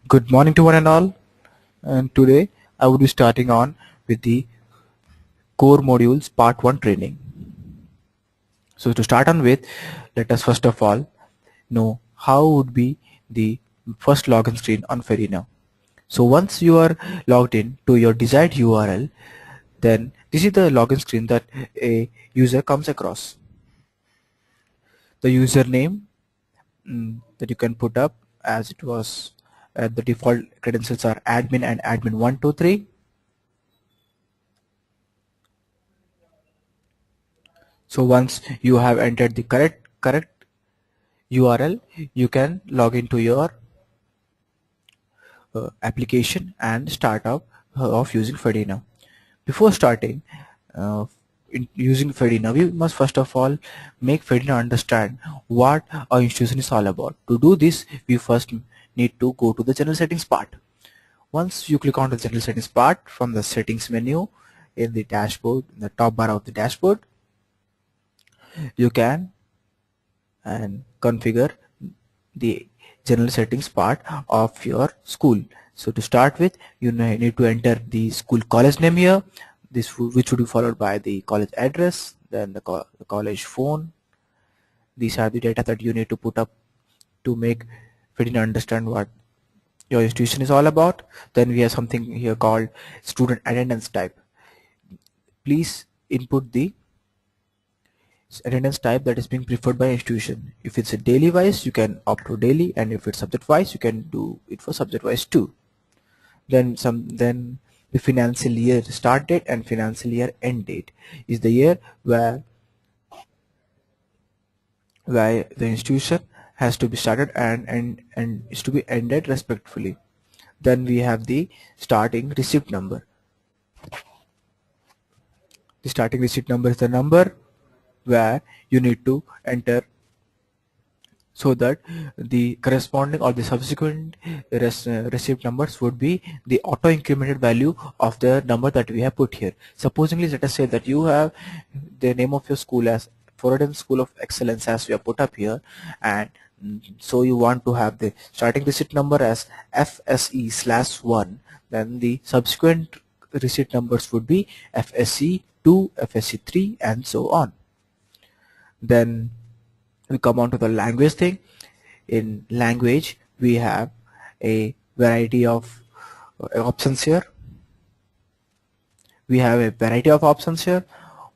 Good morning to one and all. And today I would be starting on with the core modules part 1 training. So to start on with, let us first of all know how would be the first login screen on Farina. So once you are logged in to your desired URL, then this is the login screen that a user comes across. The username that you can put up as it was the default credentials are admin and admin123. So once you have entered the correct URL, you can log into your application and start up of using Fedina. Before starting using Fedina, we must first of all make Fedina understand what our institution is all about. To do this, we first need to go to the general settings part. Once you click on the general settings part from the settings menu in the dashboard, in the top bar of the dashboard, you can and configure the general settings part of your school. So to start with, you need to enter the school college name here, which would be followed by the college address, then the college phone. These are the data that you need to put up to make Fedina understand what your institution is all about. Then we have something here called student attendance type. Please input the attendance type that is being preferred by institution. If it's a daily wise, you can opt for daily, and if it's subject wise, you can do it for subject wise too. Then the financial year start date and financial year end date is the year where the institution has to be started and is to be ended respectfully. Then we have the starting receipt number. The starting receipt number is the number where you need to enter so that the corresponding or the subsequent received numbers would be the auto incremented value of the number that we have put here. Supposingly, let us say that you have the name of your school as Floridian School of Excellence as we have put up here, and so you want to have the starting receipt number as FSE/1, then the subsequent receipt numbers would be FSE2, FSE3, and so on. Then we come on to the language thing. In language, we have a variety of options here.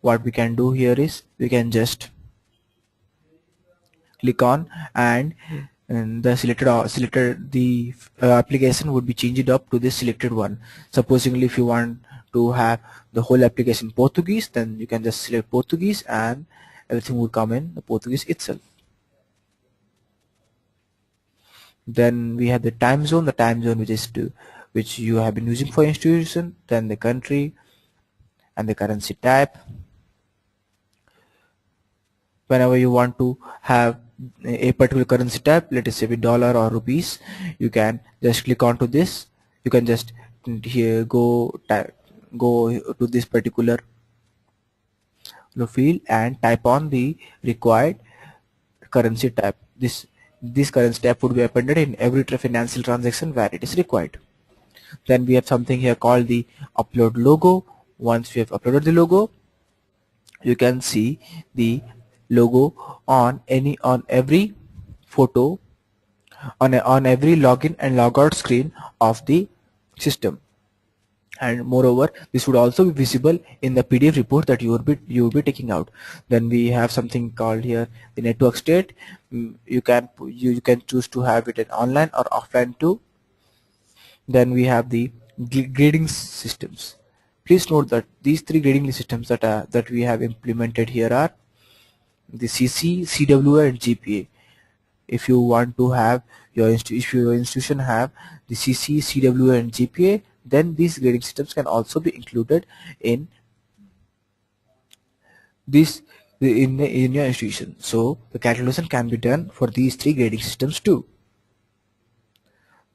What we can do here is we can just click on and the selected the application would be changed up to this selected one. Supposingly, if you want to have the whole application Portuguese, then you can just select Portuguese and everything will come in the Portuguese itself. Then we have the time zone which you have been using for institution, then the country and the currency type. Whenever you want to have a particular currency type, let us say with dollar or rupees, you can just click onto this. You can just here go to this particular field and type on the required currency type. This currency type would be appended in every financial transaction where it is required. Then we have something here called the upload logo. Once we have uploaded the logo, you can see the logo on every photo on every login and logout screen of the system. And moreover, this would also be visible in the PDF report that you will be taking out. Then we have something called here the network state. You can choose to have it in online or offline too. Then we have the grading systems. Please note that these three grading systems that we have implemented here are the CC, CWA, and GPA. If you want to have if your institution have the CC, CWA, and GPA, then these grading systems can also be included in in your institution. So the calculation can be done for these three grading systems too.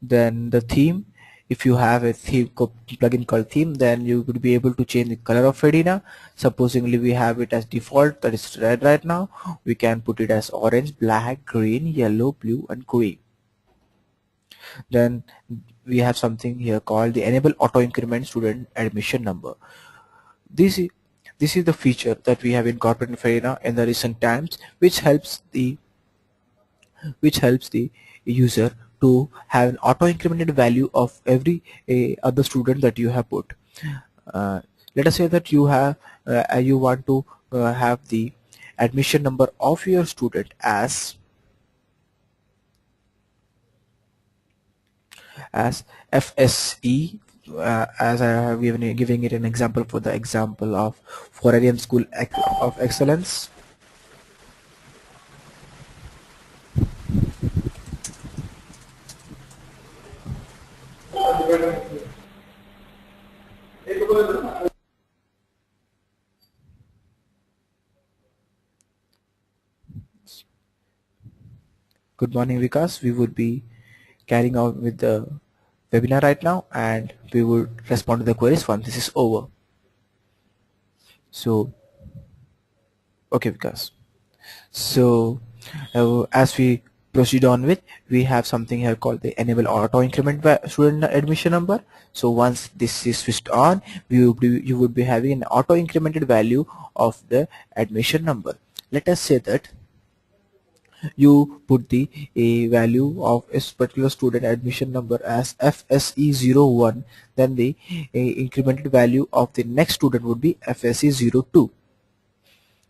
Then the theme, if you have a theme plugin called theme, then you would be able to change the color of Fedina. Supposingly we have it as default, that is red right now. We can put it as orange, black, green, yellow, blue, and green. Then we have something here called the enable auto increment student admission number. This is this is the feature that we have incorporated in Farina in the recent times, which helps the user to have an auto incremented value of every other student that you have put. Uh, Let us say that you want to have the admission number of your student as FSE, as I have giving it an example for the example of Forarian School of Excellence. Good morning, Vikas. We would be carrying out with the webinar right now, and we will respond to the queries once this is over. So, okay, Vikas. So, as we proceed on with, we have something here called the enable auto increment student admission number. So once this is switched on, you would be having an auto incremented value of the admission number. Let us say that you put the value of a particular student admission number as FSE01, then the incremented value of the next student would be FSE02.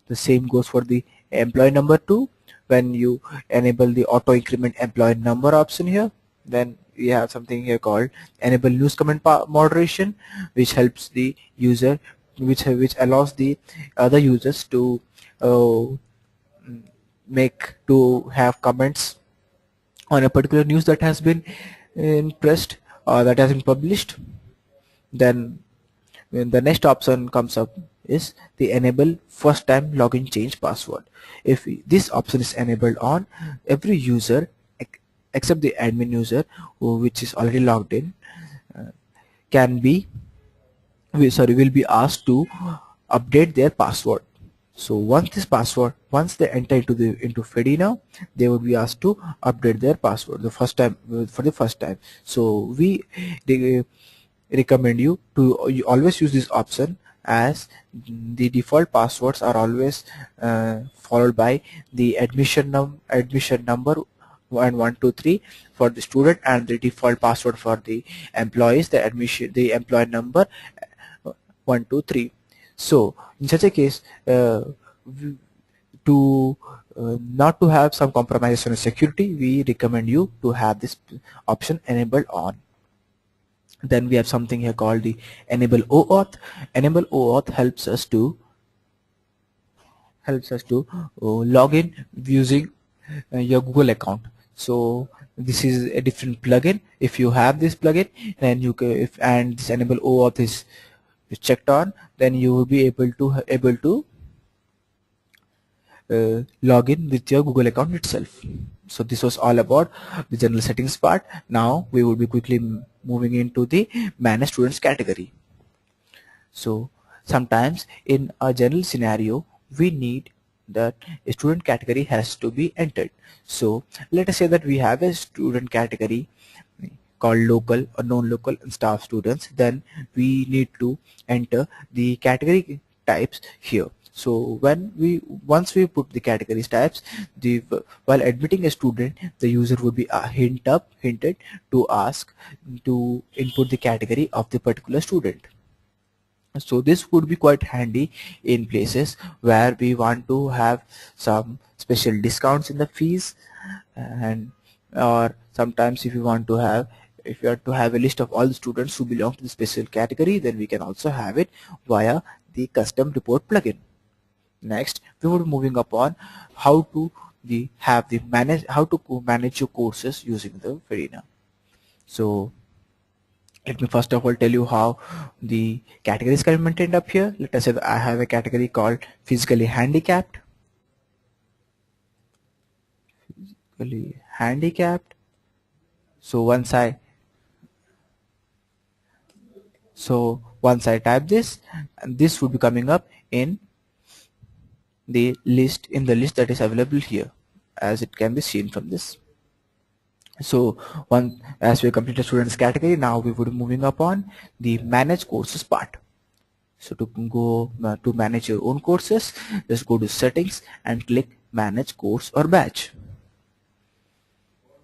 The same goes for the employee number 2. When you enable the auto increment employee number option here, then we have something here called enable news comment moderation, which helps the user, which allows the other users to uh, have comments on a particular news that has been pressed or that has been published. Then when the next option comes up is the enable first time login change password. If this option is enabled on, every user except the admin user which is already logged in can be will be asked to update their password. So once they enter into Fedina, they will be asked to update their password the first time for the first time. So they recommend you to always use this option, as the default passwords are always followed by the admission number 123 for the student, and the default password for the employees, the employee number 123. So in such a case, to not to have some compromises on security, we recommend you to have this option enabled on. Then we have something here called the enable OAuth. Enable OAuth helps us to log in using your Google account. So this is a different plugin. If you have this plugin, then you can, if and this enable OAuth is checked on, then you will be able to log in with your Google account itself. So this was all about the general settings part. Now we will be quickly moving into the manage students category. So sometimes in a general scenario, we need that a student category has to be entered. So let us say that we have a student category called local or non-local and staff students. Then we need to enter the category types here. So once we put the categories types, while admitting a student, the user would be hinted to ask to input the category of the particular student. So this would be quite handy in places where we want to have some special discounts in the fees, and or sometimes if you want to have a list of all the students who belong to the special category, then we can also have it via the custom report plugin. Next, we will be moving upon how to manage your courses using the Farina. So let me first of all tell you how the categories can be maintained up here. Let us say that I have a category called physically handicapped. Physically handicapped. So once I type this, and this would be coming up in the list that is available here, as it can be seen from this. So one, as we completed students category, now we would be moving upon the manage courses part. So to go to manage your own courses, just go to settings and click manage course or batch.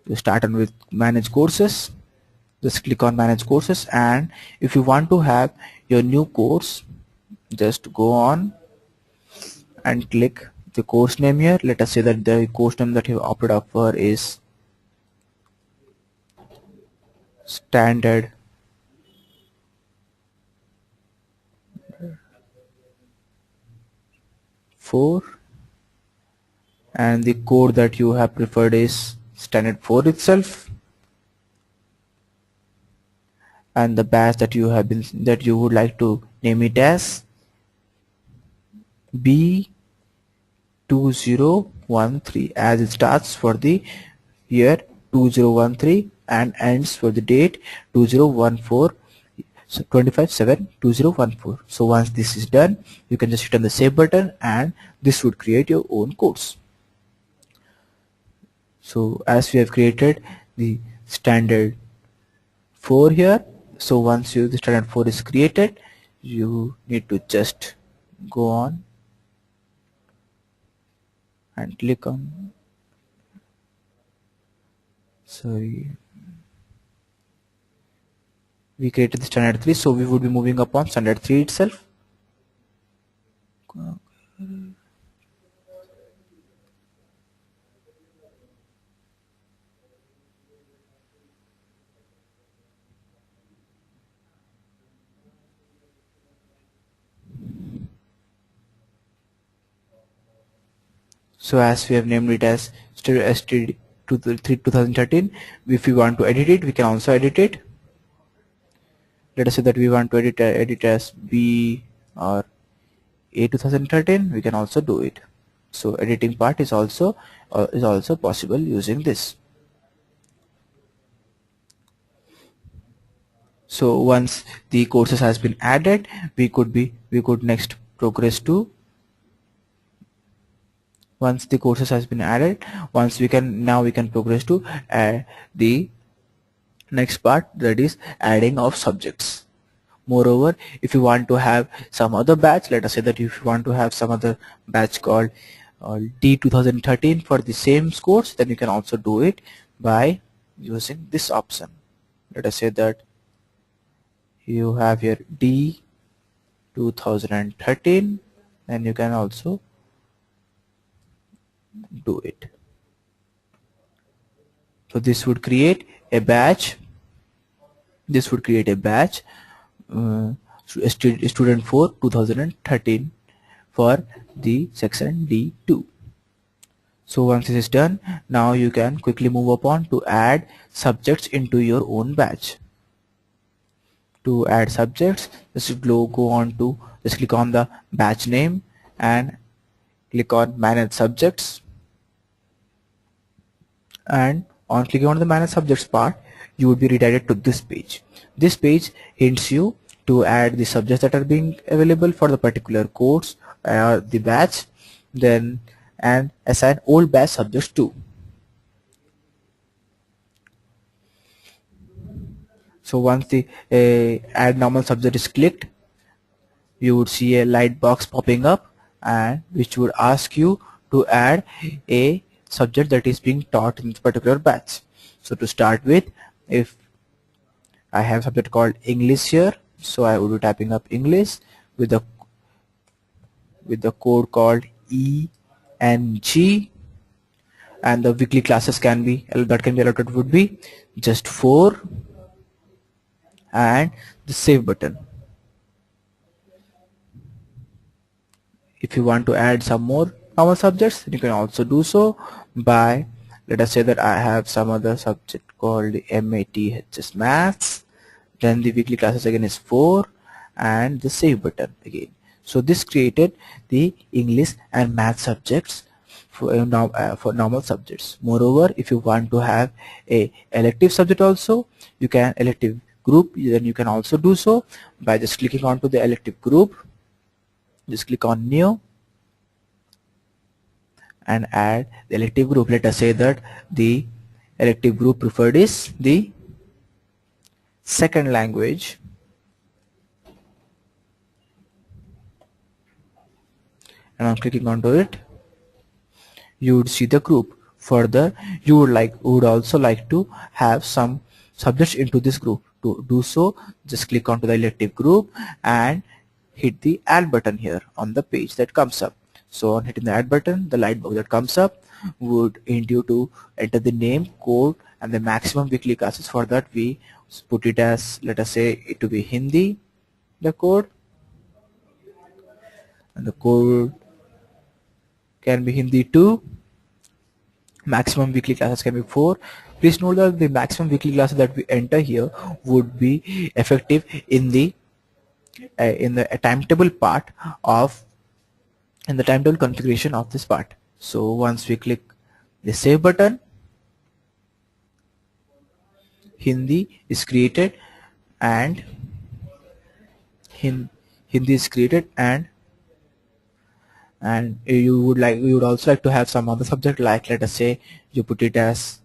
You start on with manage courses, just click on manage courses, and if you want to have your new course, just go on and click the course name here. Let us say that the course name that you opted up for is standard 4, and the code that you have preferred is standard 4 itself, and the batch that you have been that you would like to name it as B2013, as it starts for the year 2013 and ends for the date 2014. So 25/7/2014. So once this is done, you can just hit on the save button and this would create your own course. So as we have created the standard 4 here, so once the standard 4 is created, you need to just go on and click on, sorry, we created the standard 3, so we would be moving upon standard 3 itself. So as we have named it as STD 2013, if we want to edit it, we can also edit it. Let us say that we want to edit as B or A 2013, we can also do it. So editing part is also possible using this. So once the courses has been added, we could next progress to, once the courses has been added, now we can progress to the next part, that is adding of subjects. Moreover, if you want to have some other batch, let us say that if you want to have some other batch called D 2013 for the same course, then you can also do it by using this option. Let us say that you have here D 2013, and you can also do it. So this would create a batch. This would create a batch student 4 2013 for the section D2. So once this is done, now you can quickly move upon to add subjects into your own batch. To add subjects, just go on to just click on the batch name and click on manage subjects, and on clicking on the manage subjects part, you would be redirected to this page. This page hints you to add the subjects that are being available for the particular course or the batch, then and assign old batch subjects too. So once the add normal subject is clicked, you would see a light box popping up, and which would ask you to add a subject that is being taught in this particular batch. So to start with, if I have subject called English here, so I would be typing up English with the code called ENG, and the weekly classes can be allotted would be just 4, and the save button. If you want to add some more normal subjects, you can also do so by, let us say that I have some other subject called MATHS Maths, then the weekly classes again is 4, and the save button again. So this created the English and Math subjects for normal subjects. Moreover, if you want to have a elective subject also, you can elective group, then you can also do so by just clicking onto the elective group. Just click on new and add the elective group. Let us say that the elective group preferred is the second language, and I'm clicking onto it. You would see the group. Further, you would also like to have some subjects into this group. To do so, just click onto the elective group and hit the add button here on the page that comes up. So on hitting the add button, the light box that comes up would need you to enter the name, code, and the maximum weekly classes. For that, we put it as, let us say it to be Hindi, the code, and the code can be Hindi 2. Maximum weekly classes can be 4. Please note that the maximum weekly classes that we enter here would be effective in the timetable part of in the timetable configuration of this part. So once we click the save button, Hindi is created, and Hindi is created, and you would also like to have some other subject, like let us say you put it as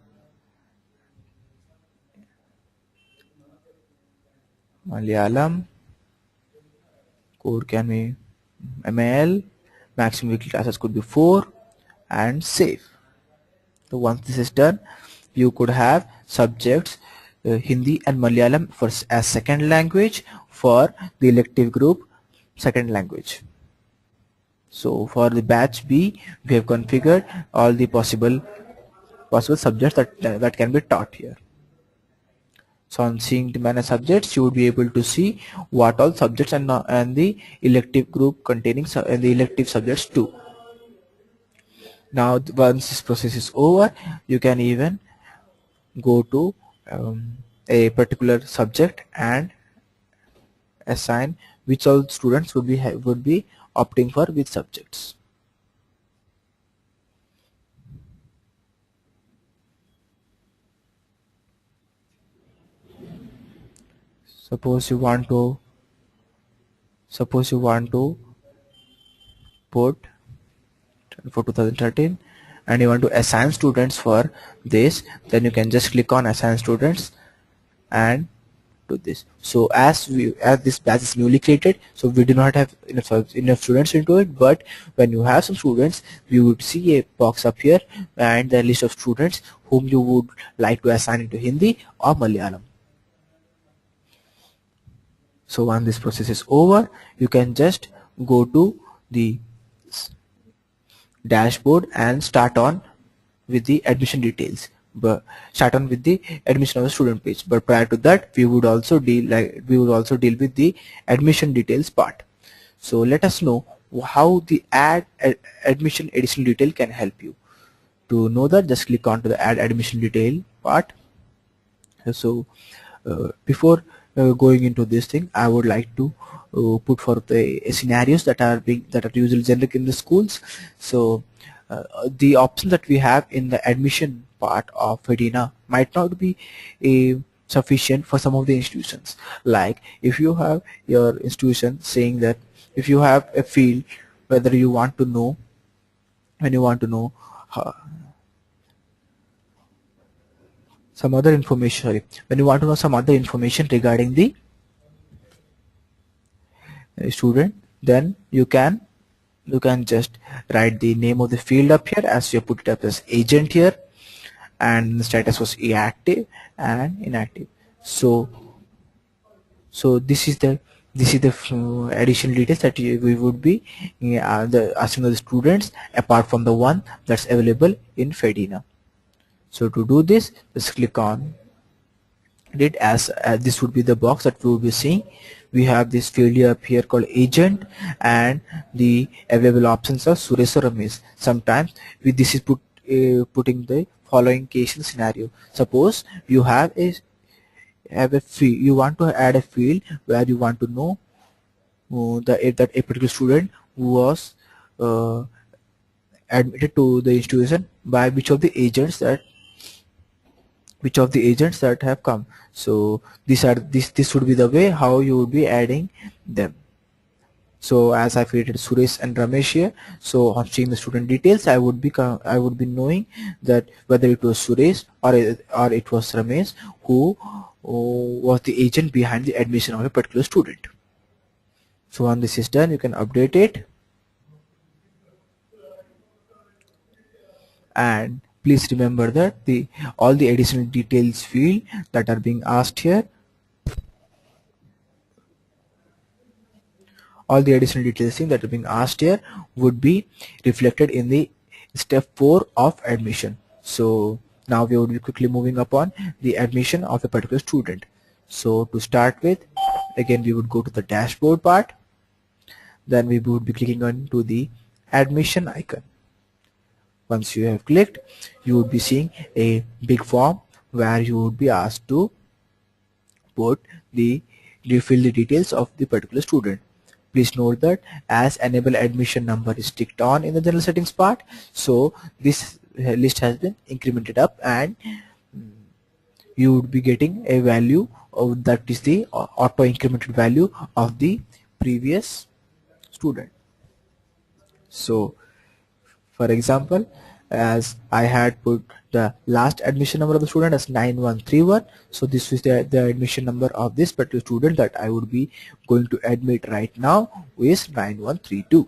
Malayalam, code can be ML, maximum weekly classes could be 4, and save. So once this is done, you could have subjects Hindi and Malayalam as second language for the elective group second language. So for the batch B, we have configured all the possible subjects that can be taught here. So on seeing the manage subjects, you would be able to see what all subjects and the elective group containing and the elective subjects too. Now once this process is over, you can even go to a particular subject and assign which all students would be opting for which subjects. Suppose you want to put for 2013 and you want to assign students for this, then you can just click on assign students and do this. So as this batch is newly created, so we do not have enough students into it, but when you have some students, we would see a box up here and the list of students whom you would like to assign into Hindi or Malayalam. So once this process is over, you can just go to the dashboard and start on with the admission details, but start on with the admission of the student page. But prior to that, we would also deal with the admission details part. So let us know how the admission additional detail can help you. To know that, just click on to the add admission detail part. So before going into this thing, I would like to put forth the scenarios that are usually generic in the schools. So the option that we have in the admission part of FEDINA might not be sufficient for some of the institutions. Like if you have your institution saying that if you have a field whether you want to know some other information, when you want to know some other information regarding the student, then you can just write the name of the field up here, as you put it up as agent here, and the status was active and inactive. So this is the additional details that we would be asking the students apart from the one that's available in FEDINA. So to do this, just click on it, as this would be the box that we will be seeing. We have this field up here called agent, and the available options are Suresh or Ramesh. Sometimes this is putting the following case and scenario. Suppose you have a field, you want to add a field where you want to know that a particular student who was admitted to the institution by which of the agents that have come. So this would be the way how you would be adding them. So as I created Suresh and Ramesh here, so on seeing the student details, I would be knowing that whether it was Suresh or it was Ramesh who was the agent behind the admission of a particular student. So once this is done, you can update it, and please remember that the all the additional details field that are being asked here, all the additional details that are being asked here would be reflected in the step 4 of admission. So now we would be quickly moving upon the admission of a particular student. So to start with, again we would go to the dashboard part, then we would be clicking on to the admission icon. Once you have clicked, you would be seeing a big form where you would be asked to put the fill the details of the particular student. Please note that as enable admission number is ticked on in the general settings part, so this list has been incremented up, and you would be getting a value of that is the auto incremented value of the previous student. So for example, as I had put the last admission number of the student as 9131, so this is the admission number of this particular student that I would be going to admit right now is 9132.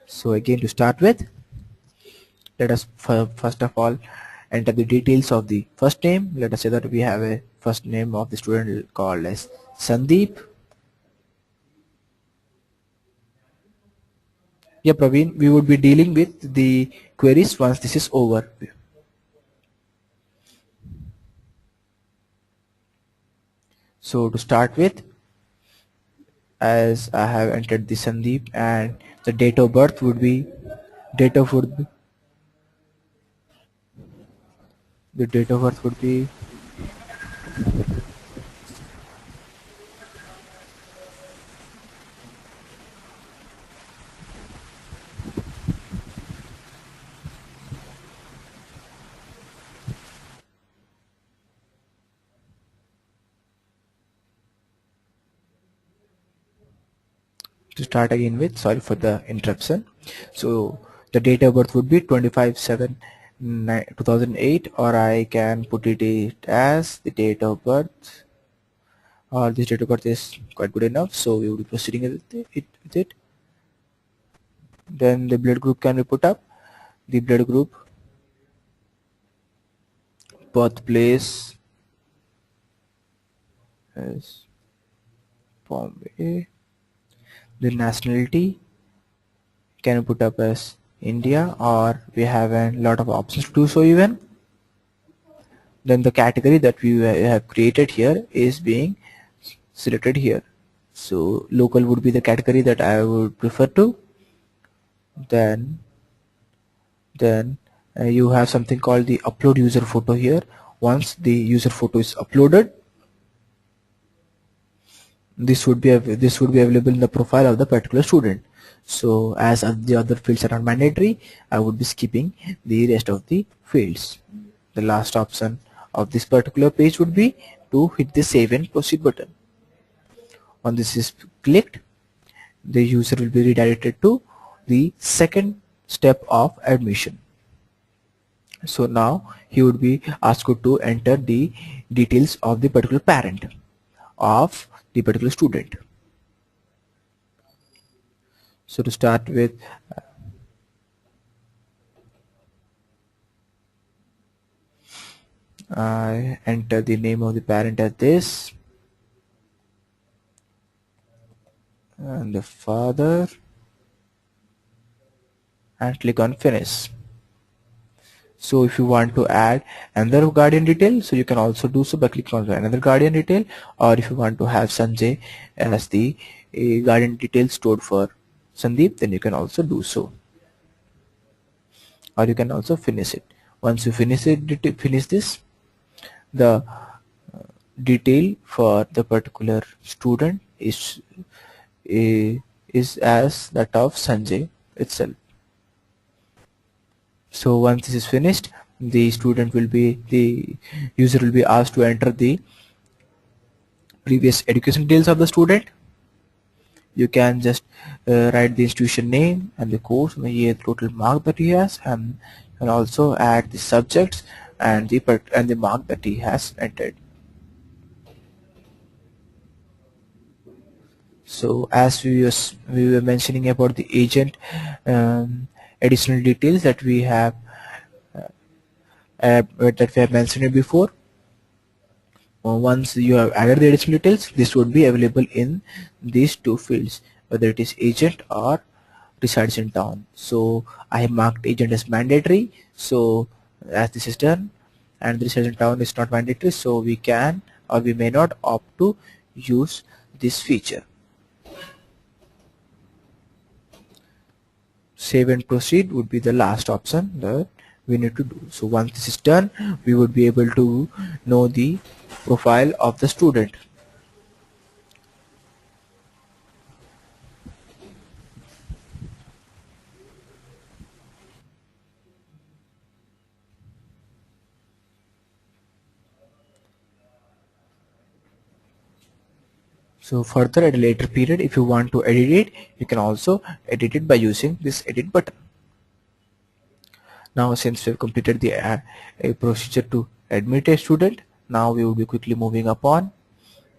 So again, to start with, let us first of all enter the details of the first name. Let us say that we have a first name of the student called as Sandeep. Yeah, Praveen, we would be dealing with the queries once this is over. So to start with, as I have entered the Sandeep, and the date of birth would be the date of birth would be to start again with, sorry for the interruption. So the date of birth would be 25/7/2008, or I can put it as the date of birth, or this date of birth is quite good enough, so we will be proceeding with it. Then the blood group can be put up, the blood group, birthplace is Bombay, the nationality can be put up as India, or we have a lot of options to do so even. Then the category that we have created here is being selected here. So local would be the category that I would prefer to. Then you have something called the upload user photo here. Once the user photo is uploaded, this would be available in the profile of the particular student. So as the other fields are not mandatory, I would be skipping the rest of the fields. The last option of this particular page would be to hit the save and proceed button. When this is clicked, the user will be redirected to the second step of admission. So now he would be asked to enter the details of the particular parent of the particular student. So to start with, I enter the name of the parent as this, and the father, and click on finish. So if you want to add another guardian detail, so you can also do so by clicking on another guardian detail, or if you want to have Sanjay as the guardian detail stored for Sandeep, then you can also do so, or you can also finish it. Once you finish this, the detail for the particular student is as that of Sanjay itself. So once this is finished, the user will be asked to enter the previous education details of the student. you can just write the institution name and the course and the total mark that he has, and also add the subjects and the mark that he has entered. So as we were mentioning about the agent, additional details that we have mentioned before. Once you have added the additional details, this would be available in these two fields, whether it is agent or resides in town. So I have marked agent as mandatory. So as this is done, and the resides in town is not mandatory, so we can or we may not opt to use this feature. Save and proceed would be the last option that we need to do. So once this is done, we would be able to know the profile of the student. So further, at a later period, if you want to edit it, you can also edit it by using this edit button. Now since we have completed the a procedure to admit a student, now we will be quickly moving upon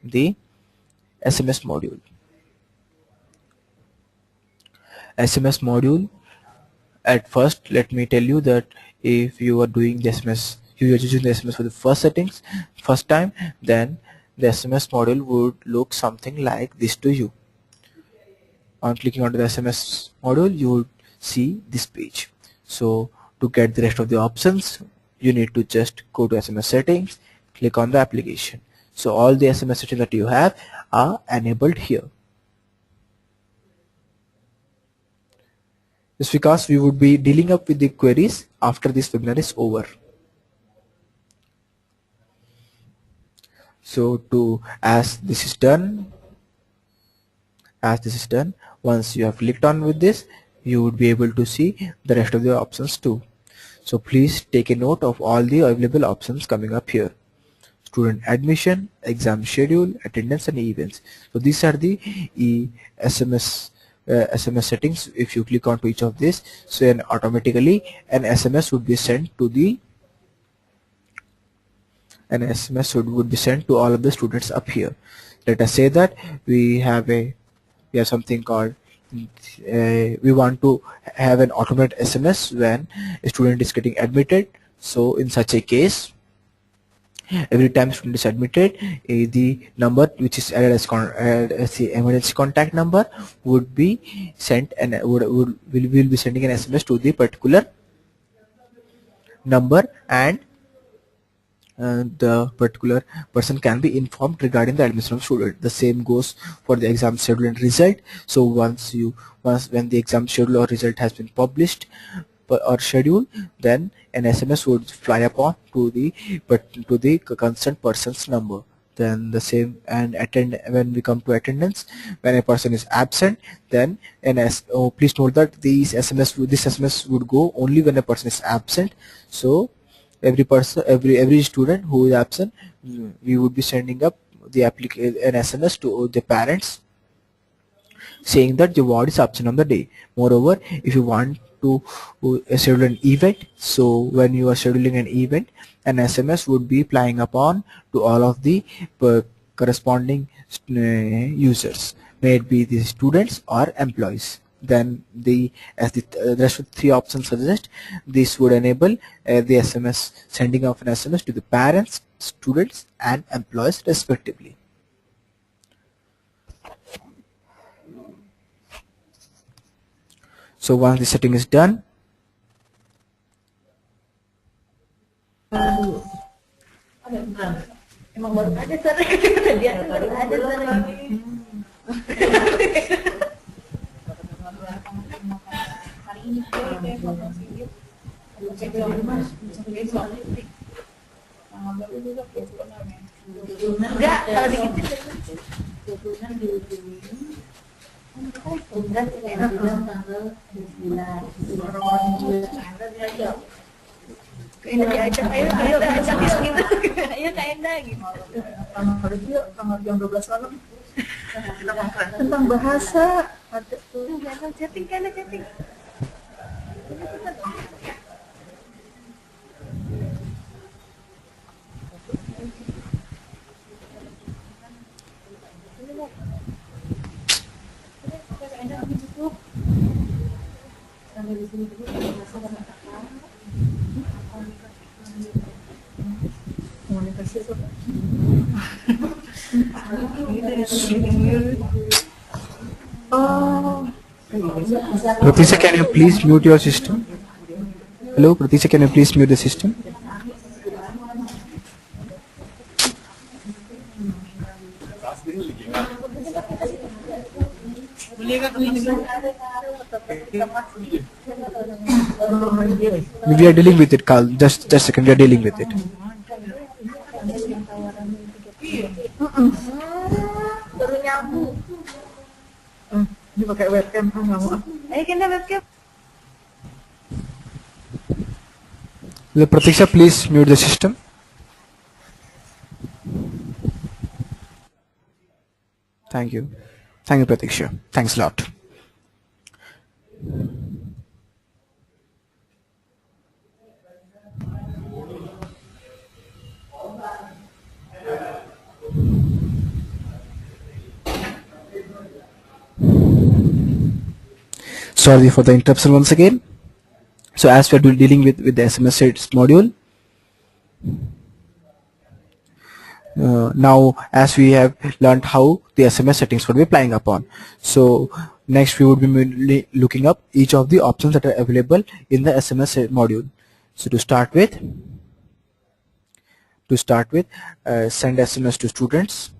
the SMS module. SMS module, at first let me tell you that if you are doing the SMS, you are using the SMS for the first time, then the SMS module would look something like this to you. On clicking onto the SMS module, you would see this page. So to get the rest of the options, you need to just go to SMS settings, click on the application. So all the SMS settings that you have are enabled here. Just because we would be dealing up with the queries after this webinar is over. So as this is done, once you have clicked on with this, you would be able to see the rest of the options too. So please take a note of all the available options coming up here: student admission, exam schedule, attendance, and events. So these are the SMS settings. If you click onto each of these, so then automatically an SMS would be sent to all of the students up here. Let us say that we have something called we want to have an automated SMS when a student is getting admitted. So in such a case, every time student is admitted, the number which is added as the emergency contact number would be sent, and will be sending an SMS to the particular number, and the particular person can be informed regarding the admission of student. The same goes for the exam schedule and result. So when the exam schedule or result has been published or scheduled, then an SMS would fly upon to the concerned person's number. Then the same, and when we come to attendance, when a person is absent, then please note that this SMS would go only when a person is absent. So every student who is absent, we would be sending up an SMS to the parents saying that the ward is absent on the day. Moreover, if you want to schedule an event, so when you are scheduling an event, an SMS would be flying upon to all of the corresponding users, may it be the students or employees. Then as the rest of the three options suggest, this would enable the SMS, sending of an SMS to the parents, students, and employees respectively. So once the setting is done, Tanggal jam 12 malam. Tentang bahasa ada tuh. Chatting kan chatting. Sampai di sini dulu bahasa apa? Komunikasi itu. Oh. Pratisha, can you please mute your system? Hello, Pratisha, can you please mute the system? We are dealing with it, Carl. Just a second, we are dealing with it. Baru nyambung. Ini pakai webcam kan kamu? Kena webcam. Pratisha, please mute the system. Thank you. Thank you, Pratiksha. Thanks a lot. Sorry for the interruption once again. So as we are dealing with the SMS settings module, now as we have learned how the SMS settings would be applying upon. So next we would be mainly looking up each of the options that are available in the SMS module. So to start with, send SMS to students.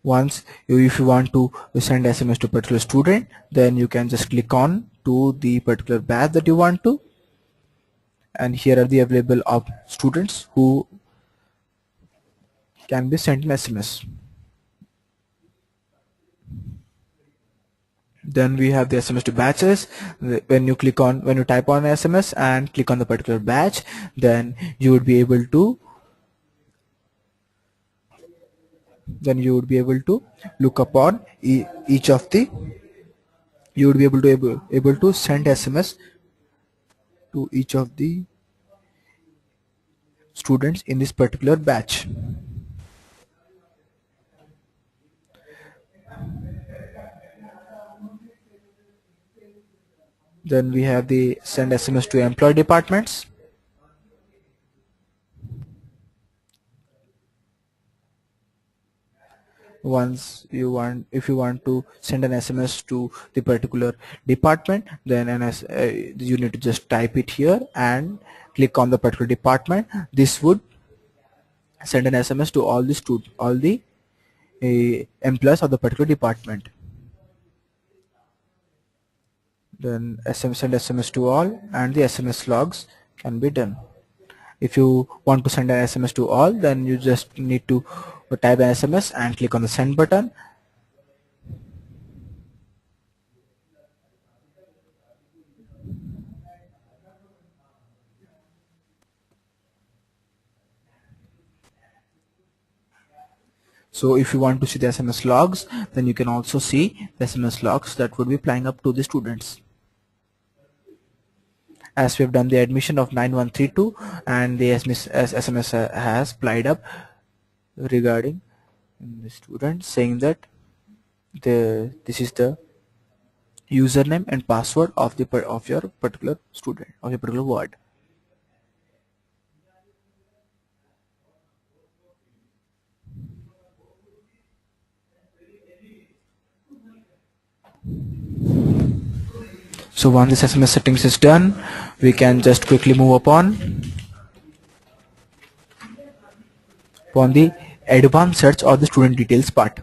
Once if you want to send SMS to a particular student, then you can just click on to the particular batch that you want to, and here are the available of students who can be sent an SMS. Then we have the SMS to batches. When you type on SMS and click on the particular batch, then you would be able to look upon each of the, you would be able to send SMS to each of the students in this particular batch. Then we have the send SMS to employee departments. If you want to send an SMS to the particular department, then you need to just type it here and click on the particular department. This would send an SMS to all the employees of the particular department. Then send SMS to all, and the SMS logs can be done. If you want to send an SMS to all, then you just need to type an SMS and click on the send button. So if you want to see the SMS logs, then you can also see the SMS logs that would be applying up to the students. As we have done the admission of 9132, and the SMS has applied up regarding the student, saying that this is the username and password of your particular student, of your particular ward. So once this SMS settings is done, we can just quickly move upon the advanced search or the student details part.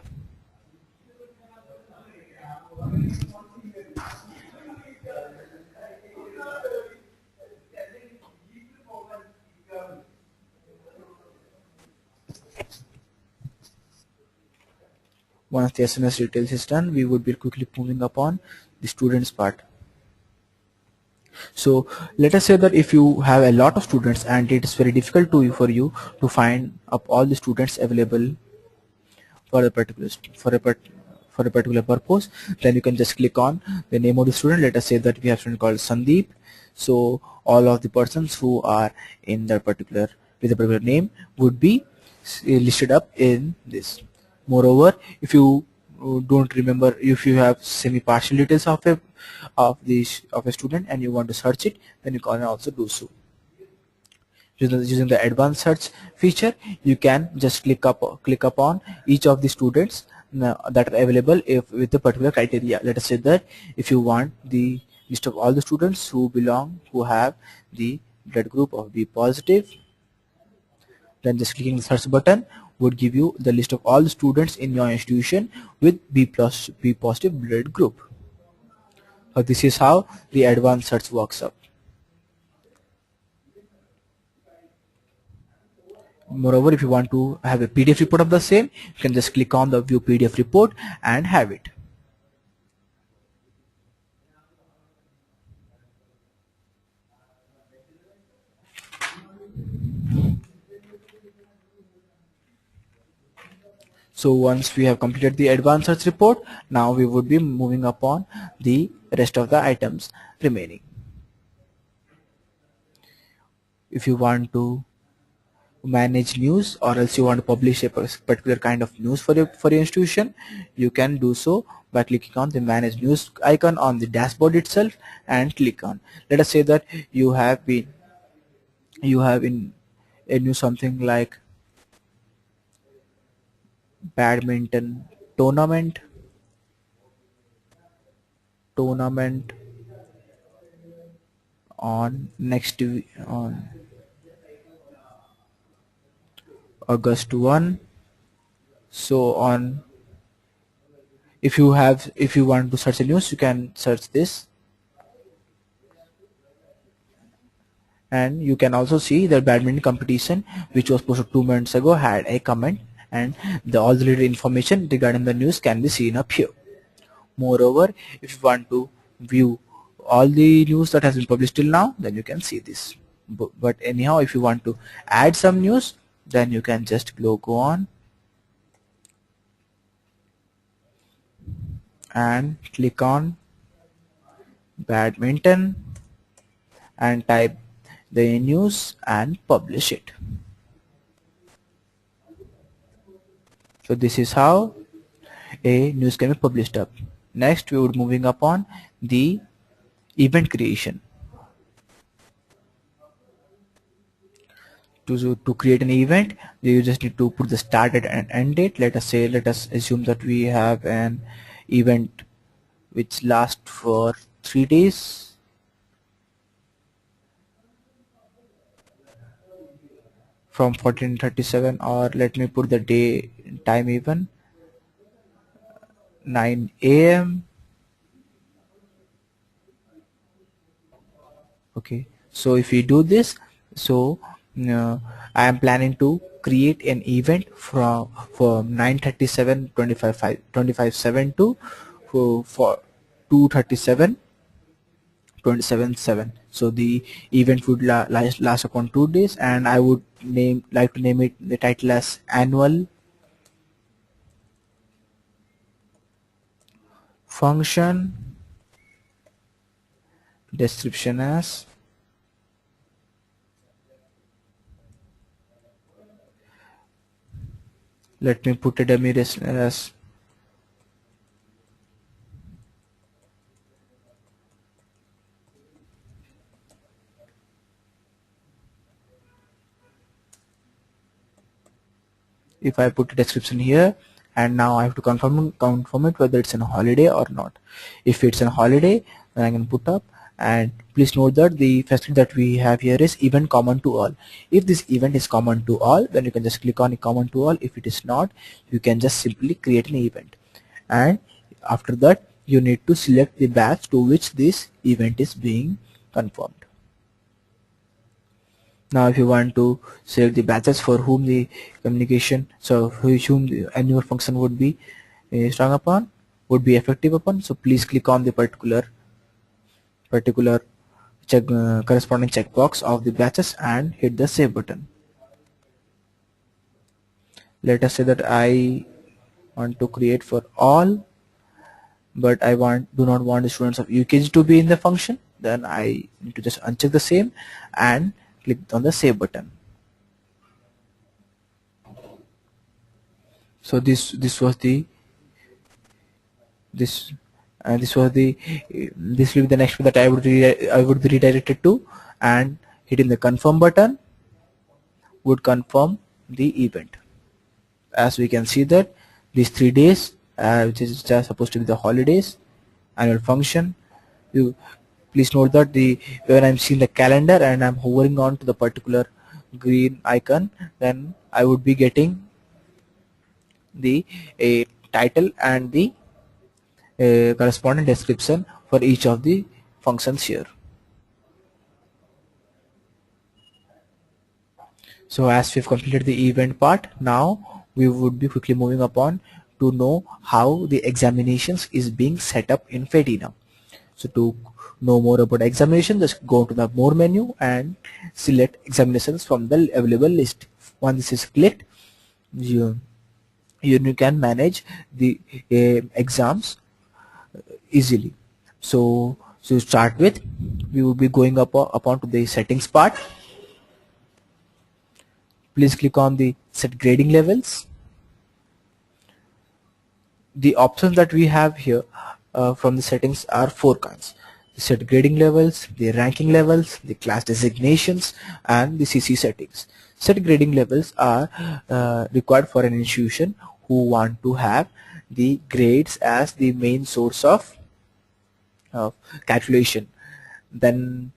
Once the SMS details is done, we would be quickly moving upon the students part. So let us say that if you have a lot of students and it is very difficult for you to find up all the students available for a particular for a particular purpose, then you can just click on the name of the student. Let us say that we have a student called Sandeep. So all of the persons who are in that particular with a particular name would be listed up in this. Moreover, if you don't remember, if you have semi-partial details of a student and you want to search it, then you can also do so. Using the advanced search feature, you can just click upon each of the students that are available if with a particular criteria. Let us say that if you want the list of all the students who have the blood group of B positive, then just clicking the search button would give you the list of all the students in your institution with B positive blood group. So this is how the advanced search works up. Moreover, if you want to have a PDF report of the same, you can just click on the view PDF report and have it. So once we have completed the advanced search report, now we would be moving upon the rest of the items remaining. If you want to manage news, or else you want to publish a particular kind of news for your institution, you can do so by clicking on the manage news icon on the dashboard itself and click on. Let us say that you have in a news something like badminton tournament on on August 1. So on, if you want to search a news, you can search this, and you can also see the badminton competition which was posted 2 minutes ago had a comment, and all the related information regarding the news can be seen up here. Moreover, if you want to view all the news that has been published till now, then you can see this. But anyhow, if you want to add some news, then you can just go on and click on badminton and type the news and publish it. So this is how a news can be published up. Next, we would moving upon the event creation. To create an event, you just need to put the start and end date. Let us assume that we have an event which lasts for 3 days. From 14:37, or let me put the day time even 9 a.m. Okay, so if we do this, so I am planning to create an event from 9:37 25:7 to for 2:37 27:7. So the event would last upon 2 days, and I would like to name it the title as annual function, description as let me put a dummy as if I put a description here, and now I have to confirm it whether it's a holiday or not. If it's a holiday, then I can put up, and please note that the facility that we have here is event common to all. If this event is common to all, then you can just click on common to all. If it is not, you can just simply create an event, and after that you need to select the batch to which this event is being confirmed. Now if you want to select the batches for whom the communication, so whom the annual function would be strong upon, would be effective upon, so please click on the particular corresponding checkbox of the batches and hit the save button. Let us say that I want to create for all, but I do not want the students of UKG to be in the function. Then I need to just uncheck the same and click on the save button. So this was the this will be the next one that I would be redirected to, and hitting the confirm button would confirm the event. As we can see that these 3 days, which is just supposed to be the holidays, annual function. You please note that when I'm seeing the calendar and I'm hovering on to the particular green icon, then I would be getting the title and the corresponding description for each of the functions here. So as we've completed the event part, now we would be quickly moving upon to know how the examinations is being set up in FEDINA. So to know more about examination, just go to the more menu and select examinations from the available list. Once this is clicked, you can manage the exams easily. So to start with, we will be going upon to the settings part. Please click on the set grading levels. The options that we have here from the settings are 4 kinds: the set grading levels, the ranking levels, the class designations, and the CC settings. Set grading levels are required for an institution who want to have the grades as the main source of calculation. Then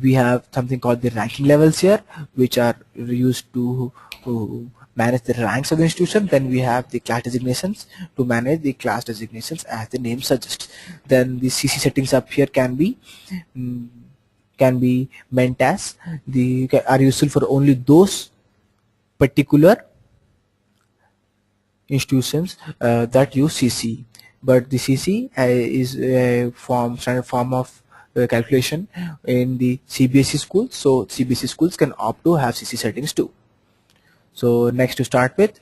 we have something called the ranking levels here, which are used to manage the ranks of the institution. Then we have the class designations to manage the class designations as the name suggests. Then the CC settings up here can be meant as are useful for only those particular institutions that use CC. But the CC is a standard form of calculation in the CBSE schools, so CBSE schools can opt to have CC settings too. So next, to start with,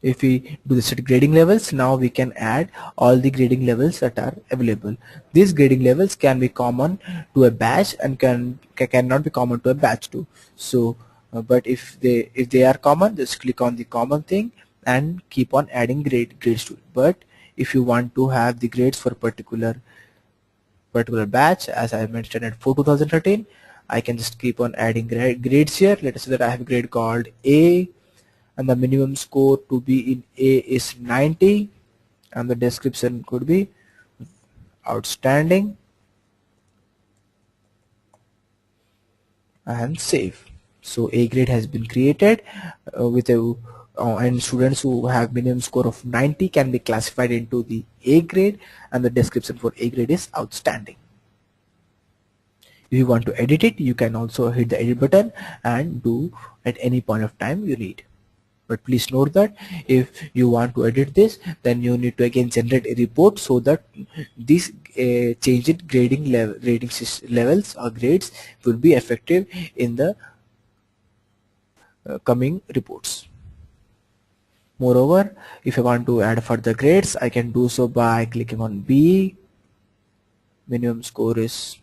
if we do the set grading levels, now we can add all the grading levels that are available. These grading levels can be common to a batch and cannot be common to a batch too. So but if they are common, just click on the common thing and keep on adding grades to it. But if you want to have the grades for particular batch, as I mentioned at 4/2013, I can just keep on adding grades here. Let us say that I have a grade called A, and the minimum score to be in A is 90, and the description could be outstanding, and save. So A grade has been created and students who have minimum score of 90 can be classified into the A grade, and the description for A grade is outstanding. If you want to edit it, you can also hit the edit button and do at any point of time you need. But please note that if you want to edit this, then you need to again generate a report so that these changed grading levels or grades will be effective in the coming reports. Moreover, if I want to add further grades, I can do so by clicking on B. Minimum score is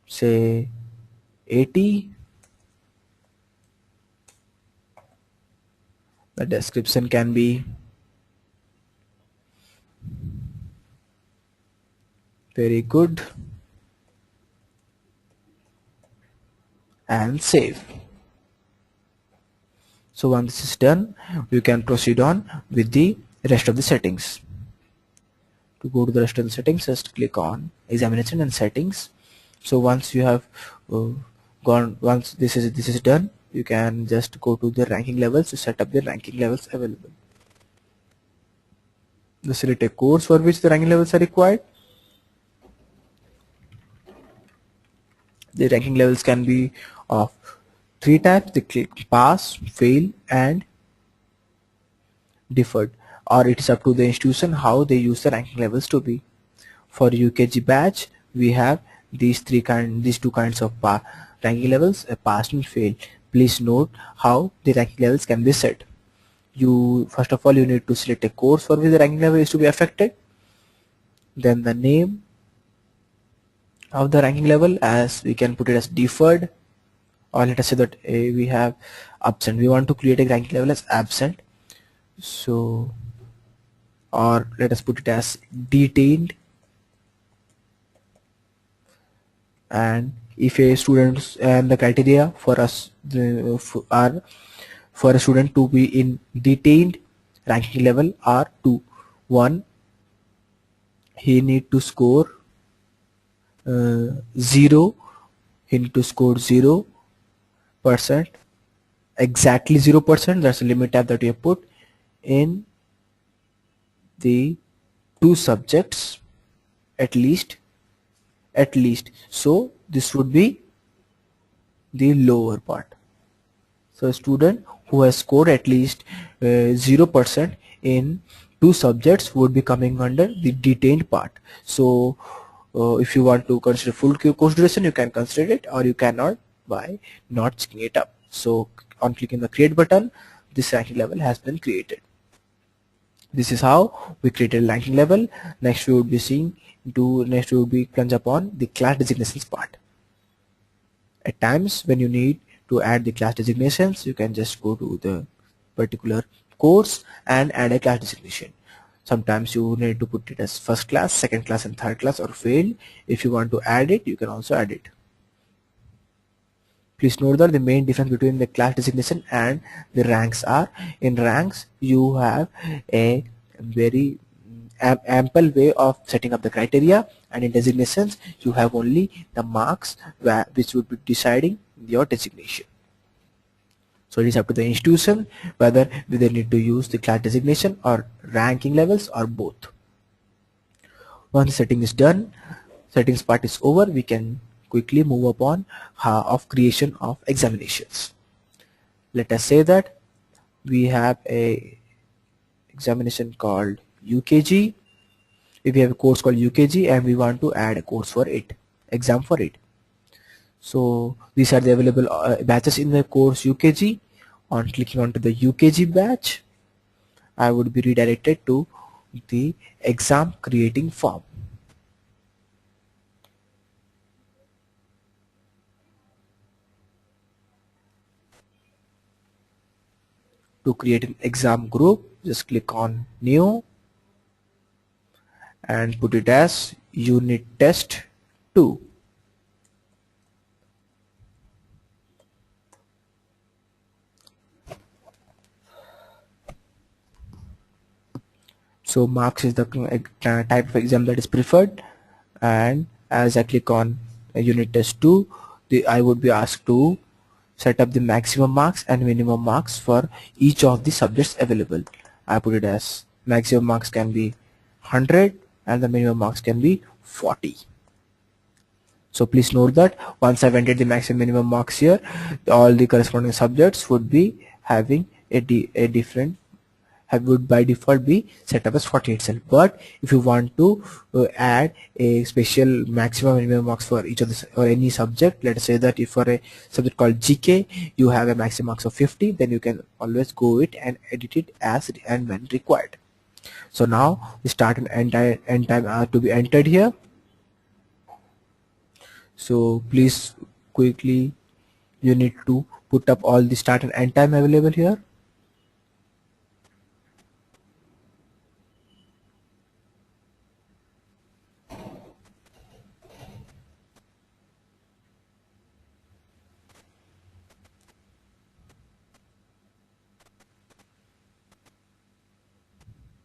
say 80. The description can be very good, and save. So once this is done, you can proceed on with the rest of the settings. To go to the rest of the settings, just click on examination and settings. So once you have once this is done, you can just go to the ranking levels to set up the ranking levels available. Select a course for which the ranking levels are required. The ranking levels can be of 3 types: the pass, fail, and deferred, or it is up to the institution how they use the ranking levels to be. For UKG batch, we have these two kinds of ranking levels: a pass and fail. Please note how the ranking levels can be set. You first of all you need to select a course for which the ranking level is to be affected. Then the name of the ranking level, as we can put it as deferred, or let us say that we have absent. We want to create a ranking level as absent. So, or let us put it as detained. And if a student, and the criteria for us are for a student to be in detained ranking level are two. One, he need to score 0. He need to score 0%, exactly 0%. That's the limit tab that you have put in the two subjects at least. So this would be the lower part. So a student who has scored at least 0% in two subjects would be coming under the detained part. So if you want to consider full course duration, you can consider it, or you cannot by not checking it up. So on clicking the create button, this ranking level has been created. This is how we created a ranking level. Next we would be plunge upon the class designations part. At times when you need to add the class designations, you can just go to the particular course and add a class designation. Sometimes you need to put it as first class, second class and third class, or failed. If you want to add it, you can also add it. Please note that the main difference between the class designation and the ranks are, in ranks you have a very ample way of setting up the criteria, and in designations you have only the marks which would be deciding your designation. So it is up to the institution whether they need to use the class designation or ranking levels or both. Once the setting is done, settings part is over, we can quickly move upon of creation of examinations. Let us say that we have a examination called UKG. If we have a course called UKG and we want to add a course for it, exam for it. So these are the available batches in the course UKG. On clicking onto the UKG batch, I would be redirected to the exam creating form. To create an exam group, just click on new and put it as unit test 2. So marks is the type of exam that is preferred, and as I click on unit test 2, I would be asked to set up the maximum marks and minimum marks for each of the subjects available. I put it as maximum marks can be 100 and the minimum marks can be 40. So please note that once I've entered the maximum minimum marks here, all the corresponding subjects would be having a different would by default be set up as 40 itself. But if you want to add a special maximum and minimum marks for each of this or any subject, let's say that if for a subject called GK you have a maximum marks of 50, then you can always go it and edit it as and when required. So now the start and end time are to be entered here. So please quickly, you need to put up all the start and end time available here.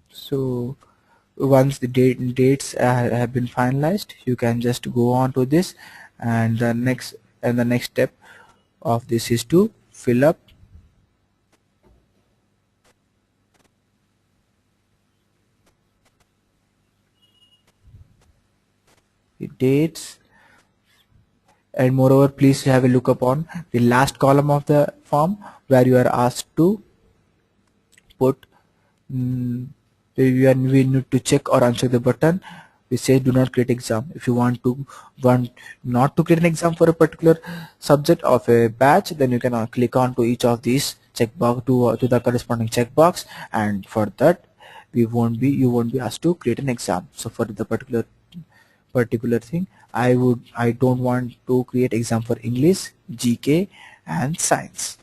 So once the dates have been finalized, you can just go on to this, and the next step of this is to fill up the dates, and moreover please have a look upon the last column of the form where you are asked to put we need to check or uncheck the button we say do not create exam. If you want not to create an exam for a particular subject of a batch, then you can click on to each of these checkbox to the corresponding checkbox, and for that you won't be asked to create an exam. So for the particular thing, I don't want to create exam for English, GK and science.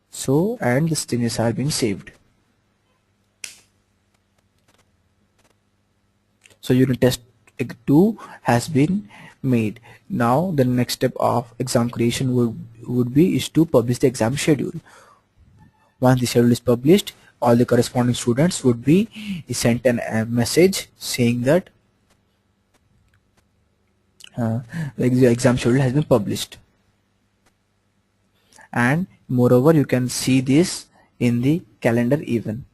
So, and this thing is have been saved. So unit test 2 has been made. Now the next step of exam creation would be is to publish the exam schedule. Once the schedule is published, all the corresponding students would be sent a message saying that the exam schedule has been published. And moreover, you can see this in the calendar even.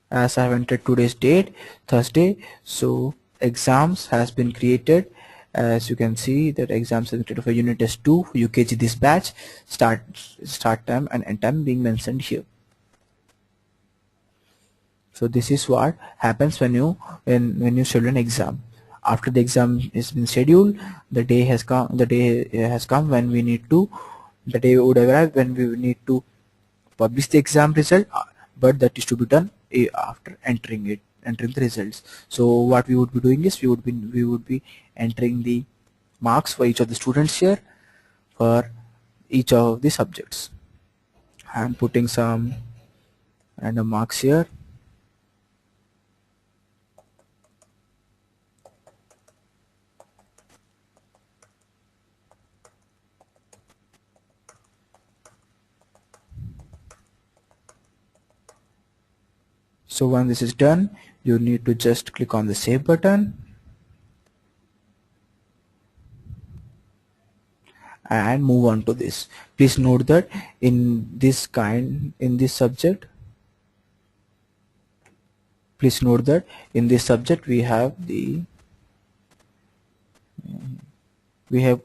As I have entered today's date, Thursday, so exams has been created. As you can see that exams have been created for unit test 2 for UKG this batch, start time and end time being mentioned here. So this is what happens when you schedule an exam. After the exam has been scheduled, the day has come when we need to, the day would arrive when we need to publish the exam result, but that is to be done after entering the results. So what we would be doing is we would be entering the marks for each of the students here for each of the subjects. I am putting some random marks here. So when this is done, you need to just click on the save button and move on to this. Please note that in this subject, please note that in this subject we have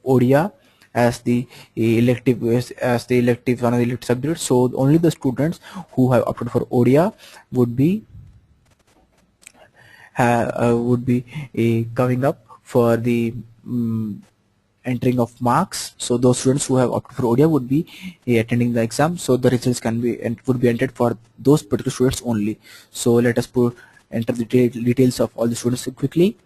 ODIA as the elective one of the elective subjects. So only the students who have opted for ODIA would be coming up for the entering of marks. So those students who have opted for ODIA would be attending the exam. So the results would be entered for those particular students only. So let us enter the details of all the students quickly.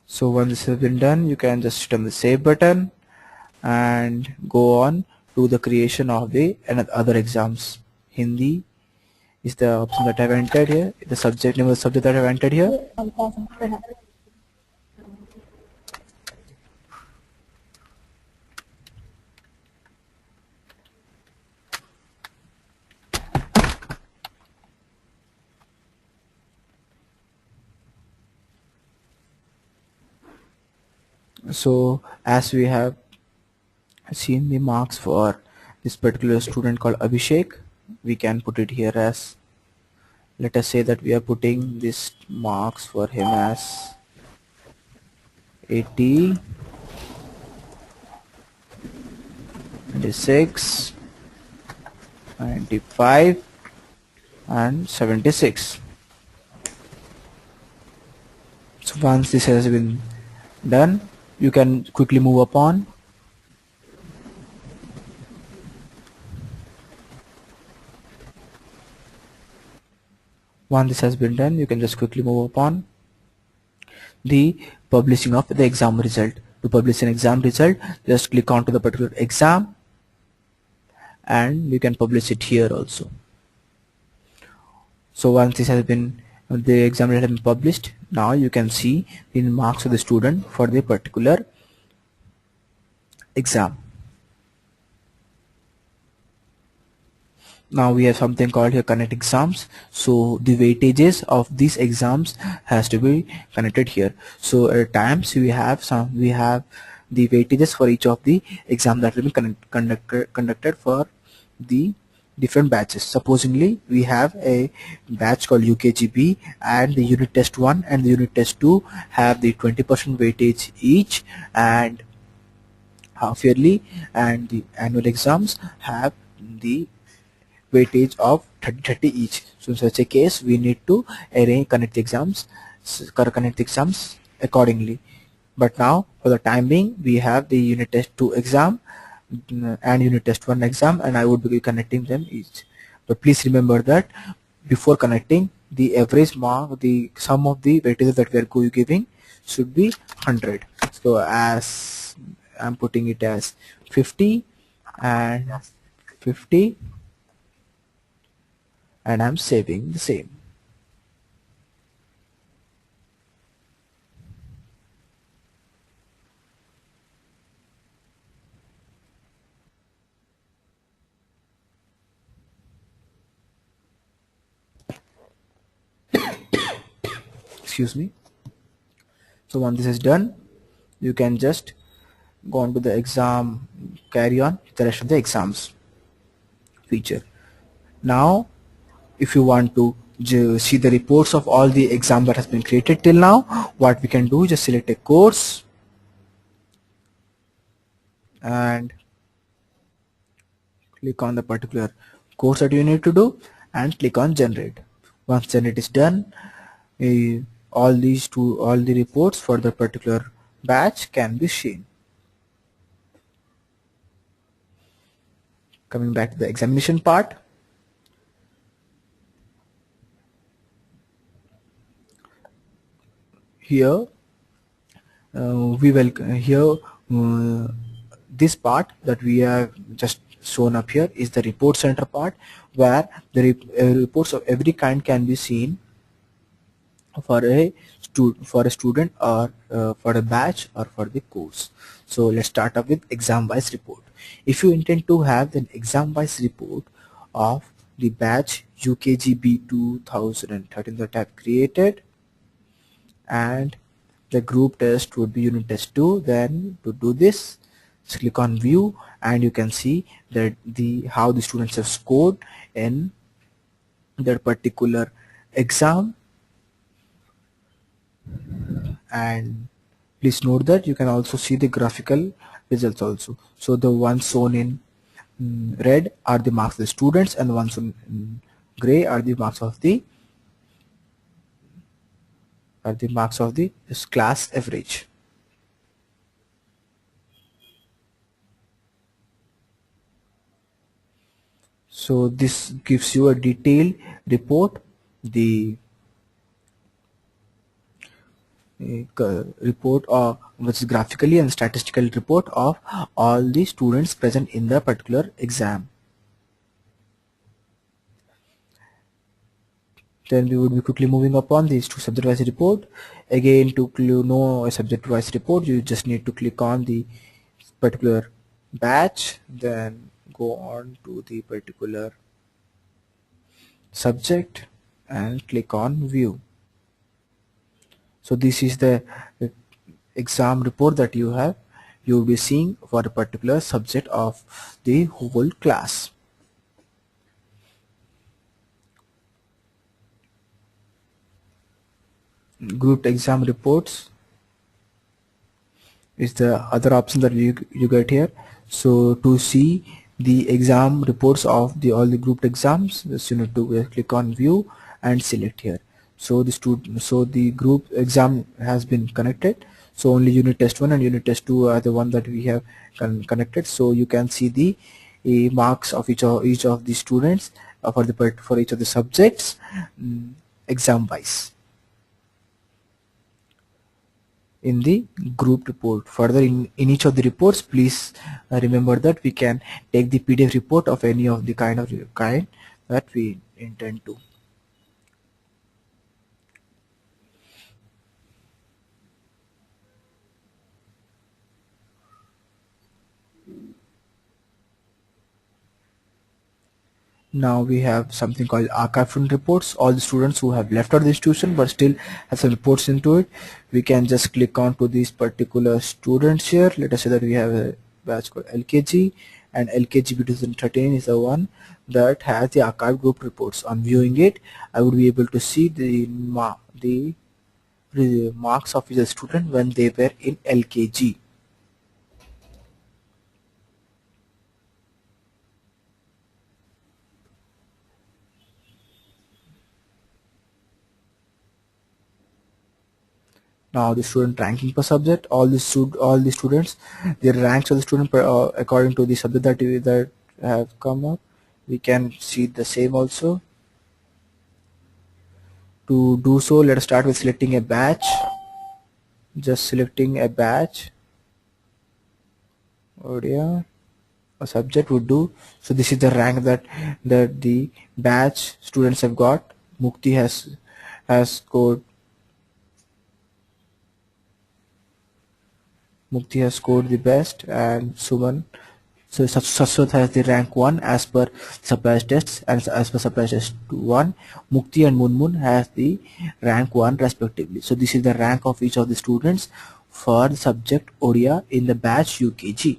So once this has been done, you can just hit on the save button and go on to the creation of the other exams. Hindi is the option that I have entered here, the subject name of the subject that I have entered here. So as we have seen the marks for this particular student called Abhishek, we can put it here as, let us say that we are putting this marks for him as 80, 96, 95 and 76. So once this has been done, you can quickly move upon. Once this has been done, you can just quickly move upon the publishing of the exam result. To publish an exam result, just click on to the particular exam and you can publish it here also. So once this has been, the exam result has been published, now you can see the marks of the student for the particular exam. Now we have something called here connect exams. So the weightages of these exams has to be connected here. So at times we have the weightages for each of the exam that will be conducted for the different batches. Supposingly we have a batch called UKGB, and the unit test 1 and the unit test 2 have the 20% weightage each, and half yearly and the annual exams have the weightage of 30-30 each. So in such a case we need to connect the exams accordingly. But now for the time being we have the unit test 2 exam and unit test 1 exam, and I would be connecting them each. But please remember that before connecting, the average mark, the sum of the weightages that we are giving should be 100. So as I'm putting it as 50 and 50, and I'm saving the same. Excuse me. So once this is done, you can just go on to the exam, carry on the rest of the exams feature. Now if you want to see the reports of all the exam that has been created till now, what we can do, just select a course and click on the particular course that you need to do and click on generate. Once generate is done, all the reports for the particular batch can be seen. Coming back to the examination part, here we will this part that we have just shown up here is the report center part, where the reports of every kind can be seen for a student or for a batch or for the course. So let's start up with exam wise report. If you intend to have an exam wise report of the batch UKGB 2013 that I have created, and the group test would be unit test 2, then to do this, just click on view, and you can see that how the students have scored in their particular exam. And please note that you can also see the graphical results also. So the ones shown in red are the marks of the students, and the ones in gray are the marks of the class average. So this gives you a detailed report, the report which is graphically and statistical report of all the students present in the particular exam. Then we would be quickly moving upon these two subject wise report. Again, to know a subject wise report, you just need to click on the particular batch, then go on to the particular subject and click on view. So this is the exam report that you will be seeing for a particular subject of the whole class. Grouped exam reports is the other option that you get here. So to see the exam reports of all the grouped exams, just you need to click on view and select here. So the group exam has been connected, so only unit test 1 and unit test 2 are the one that we have connected. So you can see the marks of each of the students for each of the subjects exam wise in the group report. Further, in each of the reports, please remember that we can take the PDF report of any of the kind that we intend to. Now we have something called archive student reports. All the students who have left out the institution but still have some reports into it, we can just click on to these particular students here. Let us say that we have a batch called LKG, and LKGB 2013 is the one that has the archive group reports. On viewing it, I would be able to see the marks of the student when they were in LKG. Now the student ranking per subject, all the students, the ranks of the student according to the subject that have come up. We can see the same also. To do so, let us start with selecting a batch. Just selecting a batch. Oh dear. A subject would do. So this is the rank that the batch students have got. Mukti has scored. Mukti has scored the best, and Suman. So Saswat has the rank 1 as per surprise tests, and as per surprise test 1, Mukti and Munmun has the rank 1 respectively. So this is the rank of each of the students for the subject Odia in the batch UKG.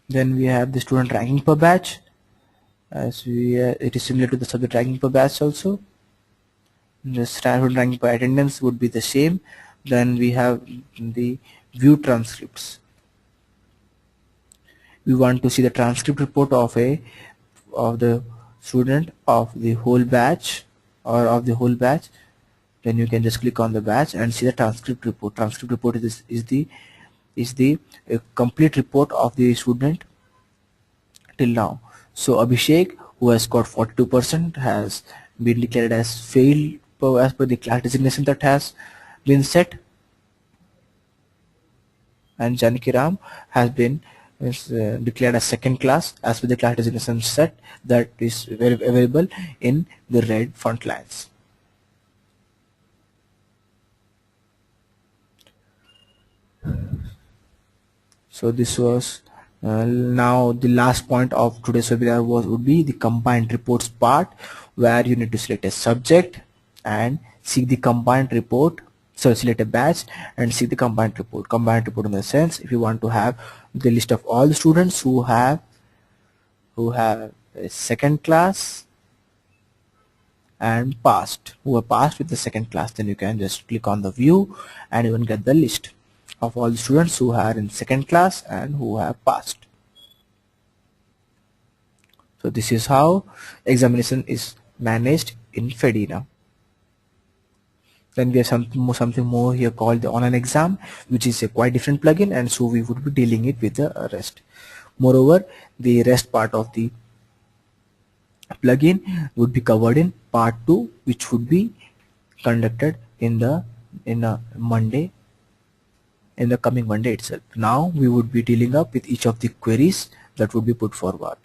Then we have the student ranking per batch, as it is similar to the subject ranking per batch also. The student ranking per attendance would be the same. Then we have the view transcripts. We want to see the transcript report of the student of the whole batch or of the whole batch. Then you can just click on the batch and see the transcript report. Transcript report is the complete report of the student till now. So Abhishek, who has got 42%, has been declared as failed as per the class designation that has been set, and Janaki Ram has been declared as second class as per the class designation set that is available in the red font lines. So this was now the last point of today's webinar would be the combined reports part, where you need to select a subject and see the combined report. So select a batch and see the combined report. Combined report in the sense, if you want to have the list of all the students who have a second class and passed, who are passed with the second class, then you can just click on the view and you will get the list of all the students who are in second class and who have passed. So this is how examination is managed in FEDINA. Then we have something more here called the online exam, which is a quite different plugin, and so we would be dealing it with the REST. Moreover, the REST part of the plugin would be covered in part 2, which would be conducted in a Monday, in the coming Monday itself. Now we would be dealing up with each of the queries that would be put forward.